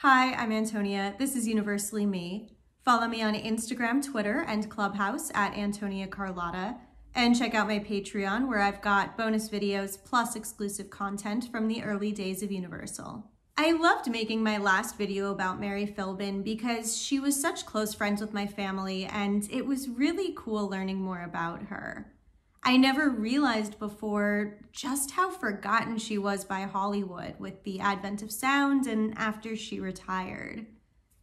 Hi, I'm Antonia. This is Universally Me. Follow me on Instagram, Twitter, and Clubhouse at Antonia Carlotta. And check out my Patreon where I've got bonus videos plus exclusive content from the early days of Universal. I loved making my last video about Mary Philbin because she was such close friends with my family and it was really cool learning more about her. I never realized before just how forgotten she was by Hollywood with the advent of sound and after she retired.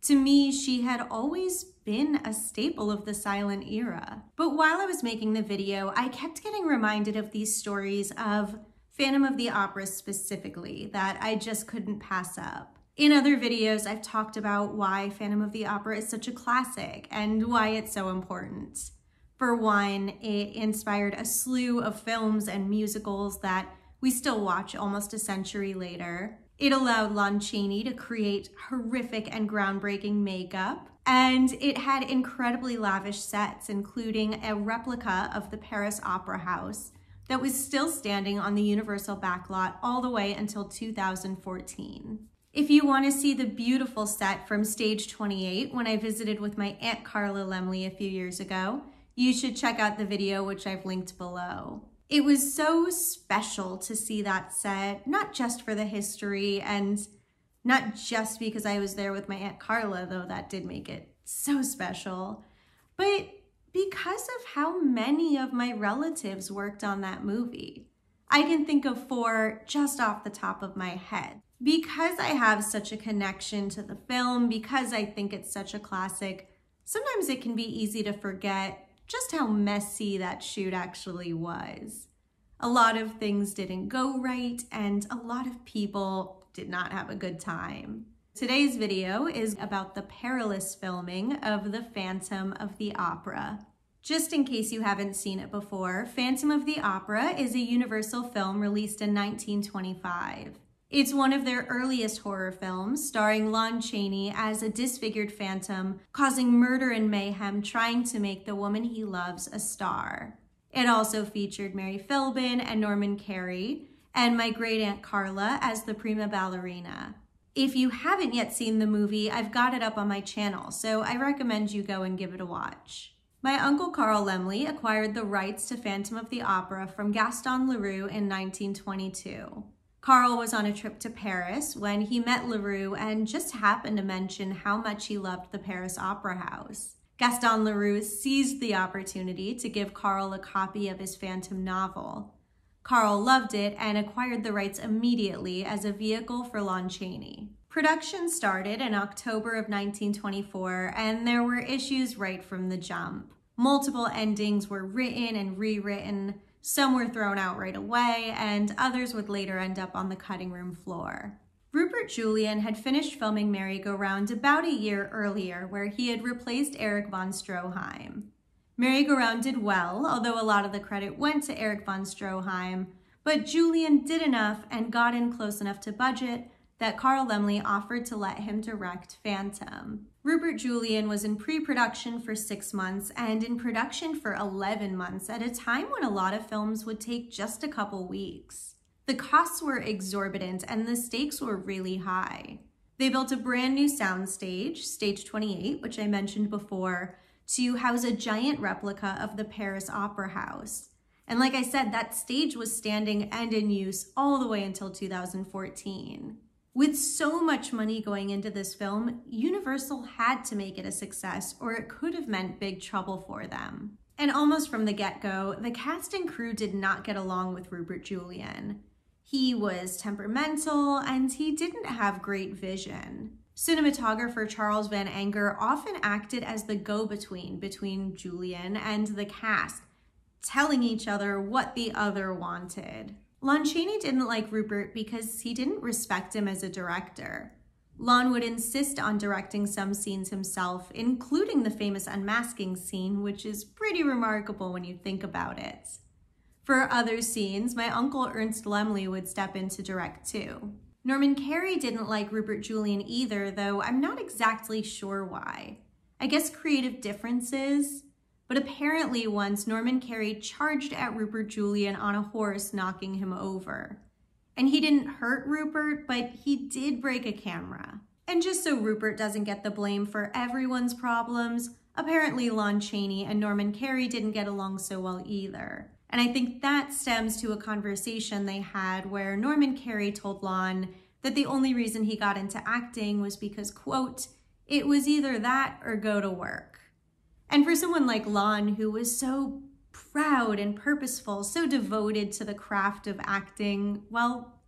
To me, she had always been a staple of the silent era. But while I was making the video, I kept getting reminded of these stories of Phantom of the Opera specifically that I just couldn't pass up. In other videos, I've talked about why Phantom of the Opera is such a classic and why it's so important. For one, it inspired a slew of films and musicals that we still watch almost a century later. It allowed Lon Chaney to create horrific and groundbreaking makeup, and it had incredibly lavish sets, including a replica of the Paris Opera House that was still standing on the Universal backlot all the way until 2014. If you want to see the beautiful set from Stage 28 when I visited with my Aunt Carla a few years ago, you should check out the video, which I've linked below. It was so special to see that set, not just for the history and not just because I was there with my Aunt Carla, though that did make it so special, but because of how many of my relatives worked on that movie. I can think of 4 just off the top of my head. Because I have such a connection to the film, because I think it's such a classic, sometimes it can be easy to forget just how messy that shoot actually was. A lot of things didn't go right, and a lot of people did not have a good time. Today's video is about the Perilous filming of the Phantom of the Opera. Just in case you haven't seen it before, Phantom of the Opera is a Universal film released in 1925. It's one of their earliest horror films, starring Lon Chaney as a disfigured phantom, causing murder and mayhem, trying to make the woman he loves a star. It also featured Mary Philbin and Norman Carey, and my great-aunt Carla as the prima ballerina. If you haven't yet seen the movie, I've got it up on my channel, so I recommend you go and give it a watch. My uncle Carl Laemmle acquired the rights to Phantom of the Opera from Gaston Leroux in 1922. Carl was on a trip to Paris when he met Leroux and just happened to mention how much he loved the Paris Opera House. Gaston Leroux seized the opportunity to give Carl a copy of his Phantom novel. Carl loved it and acquired the rights immediately as a vehicle for Lon Chaney. Production started in October of 1924, and there were issues right from the jump. Multiple endings were written and rewritten. Some were thrown out right away, and others would later end up on the cutting room floor. Rupert Julian had finished filming Merry-Go-Round about a year earlier, where he had replaced Erich von Stroheim. Merry-Go-Round did well, although a lot of the credit went to Erich von Stroheim, but Julian did enough and got in close enough to budget that Carl Laemmle offered to let him direct Phantom. Rupert Julian was in pre-production for 6 months and in production for 11 months at a time when a lot of films would take just a couple weeks. The costs were exorbitant and the stakes were really high. They built a brand new soundstage, Stage 28, which I mentioned before, to house a giant replica of the Paris Opera House. And like I said, that stage was standing and in use all the way until 2014. With so much money going into this film, Universal had to make it a success or it could have meant big trouble for them. And almost from the get-go, the cast and crew did not get along with Rupert Julian. He was temperamental and he didn't have great vision. Cinematographer Charles Van Anger often acted as the go-between between Julian and the cast, telling each other what the other wanted. Lon Chaney didn't like Rupert because he didn't respect him as a director. Lon would insist on directing some scenes himself, including the famous unmasking scene, which is pretty remarkable when you think about it. For other scenes, my uncle Ernst Laemmle would step in to direct too. Norman Carey didn't like Rupert Julian either, though I'm not exactly sure why. I guess creative differences, but apparently once Norman Carey charged at Rupert Julian on a horse, knocking him over. And he didn't hurt Rupert, but he did break a camera. And just so Rupert doesn't get the blame for everyone's problems, apparently Lon Chaney and Norman Carey didn't get along so well either. And I think that stems to a conversation they had where Norman Carey told Lon that the only reason he got into acting was because, quote, it was either that or go to work. And for someone like Lon, who was so proud and purposeful, so devoted to the craft of acting, well,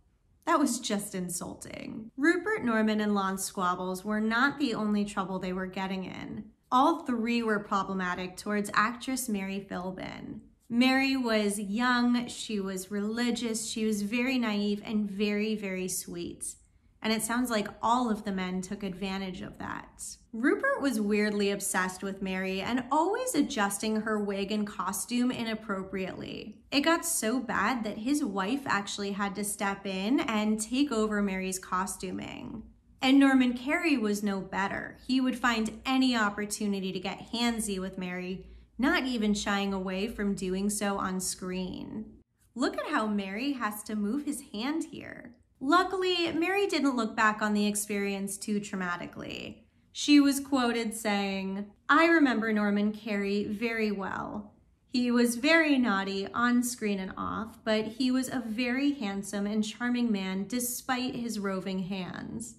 that was just insulting. Rupert, Norman, and Lon's squabbles were not the only trouble they were getting in. All three were problematic towards actress Mary Philbin. Mary was young, she was religious, she was very naive and very, very sweet. And it sounds like all of the men took advantage of that. Rupert was weirdly obsessed with Mary and always adjusting her wig and costume inappropriately. It got so bad that his wife actually had to step in and take over Mary's costuming. And Norman Carey was no better. He would find any opportunity to get handsy with Mary, not even shying away from doing so on screen. Look at how Mary has to move his hand here. Luckily, Mary didn't look back on the experience too traumatically. She was quoted saying, "I remember Norman Carey very well. He was very naughty on screen and off, but he was a very handsome and charming man despite his roving hands.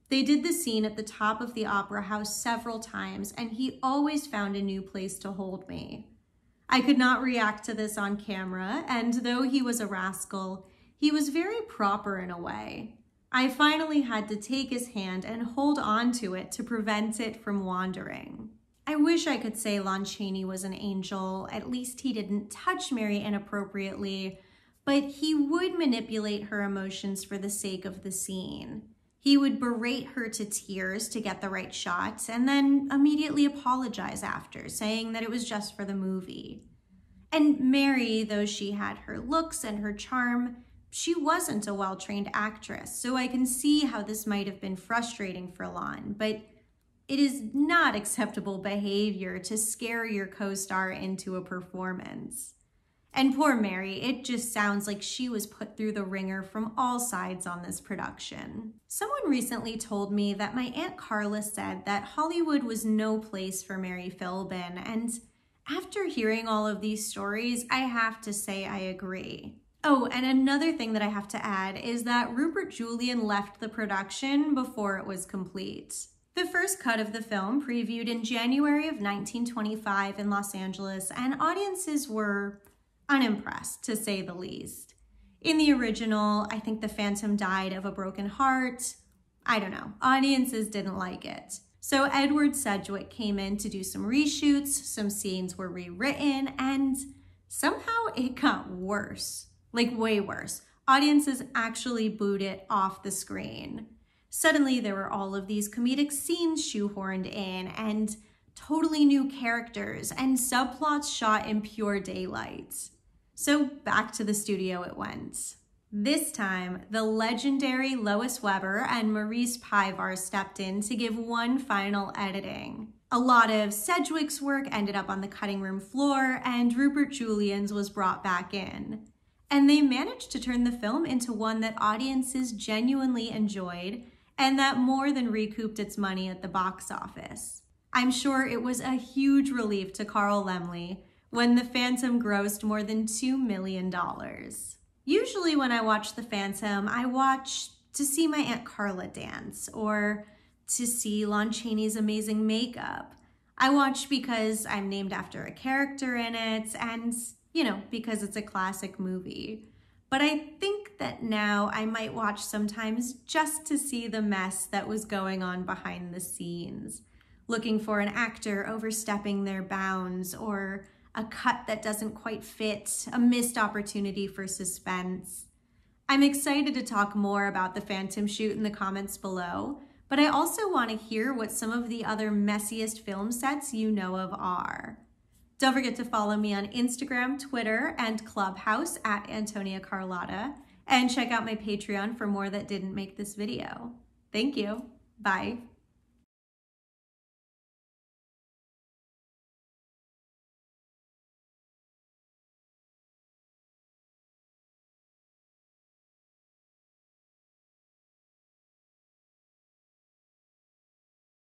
They did the scene at the top of the opera house several times, and he always found a new place to hold me. I could not react to this on camera, and though he was a rascal, he was very proper in a way. I finally had to take his hand and hold on to it to prevent it from wandering." I wish I could say Lon Chaney was an angel. At least he didn't touch Mary inappropriately, but he would manipulate her emotions for the sake of the scene. He would berate her to tears to get the right shots and then immediately apologize after, saying that it was just for the movie. And Mary, though she had her looks and her charm, she wasn't a well-trained actress, so I can see how this might have been frustrating for Lon, but it is not acceptable behavior to scare your co-star into a performance. And poor Mary, it just sounds like she was put through the ringer from all sides on this production. Someone recently told me that my Aunt Carla said that Hollywood was no place for Mary Philbin, and after hearing all of these stories, I have to say I agree. Oh, and another thing that I have to add is that Rupert Julian left the production before it was complete. The first cut of the film previewed in January of 1925 in Los Angeles, and audiences were unimpressed, to say the least. In the original, I think the Phantom died of a broken heart. I don't know. Audiences didn't like it. So Edward Sedgwick came in to do some reshoots, some scenes were rewritten, and somehow it got worse. Like way worse. Audiences actually booed it off the screen. Suddenly there were all of these comedic scenes shoehorned in and totally new characters and subplots shot in pure daylight. So back to the studio it went. This time, the legendary Lois Weber and Maurice Pivar stepped in to give one final editing. A lot of Sedgwick's work ended up on the cutting room floor, and Rupert Julian's was brought back in. And they managed to turn the film into one that audiences genuinely enjoyed and that more than recouped its money at the box office. I'm sure it was a huge relief to Carl Laemmle when The Phantom grossed more than $2 million. Usually when I watch The Phantom, I watch to see my Aunt Carla dance or to see Lon Chaney's amazing makeup. I watch because I'm named after a character in it and, because it's a classic movie. But I think that now I might watch sometimes just to see the mess that was going on behind the scenes, looking for an actor overstepping their bounds or a cut that doesn't quite fit, a missed opportunity for suspense. I'm excited to talk more about the Phantom shoot in the comments below, but I also want to hear what some of the other messiest film sets you know of are. Don't forget to follow me on Instagram, Twitter, and Clubhouse at Antonia Carlotta, and check out my Patreon for more that didn't make this video. Thank you. Bye.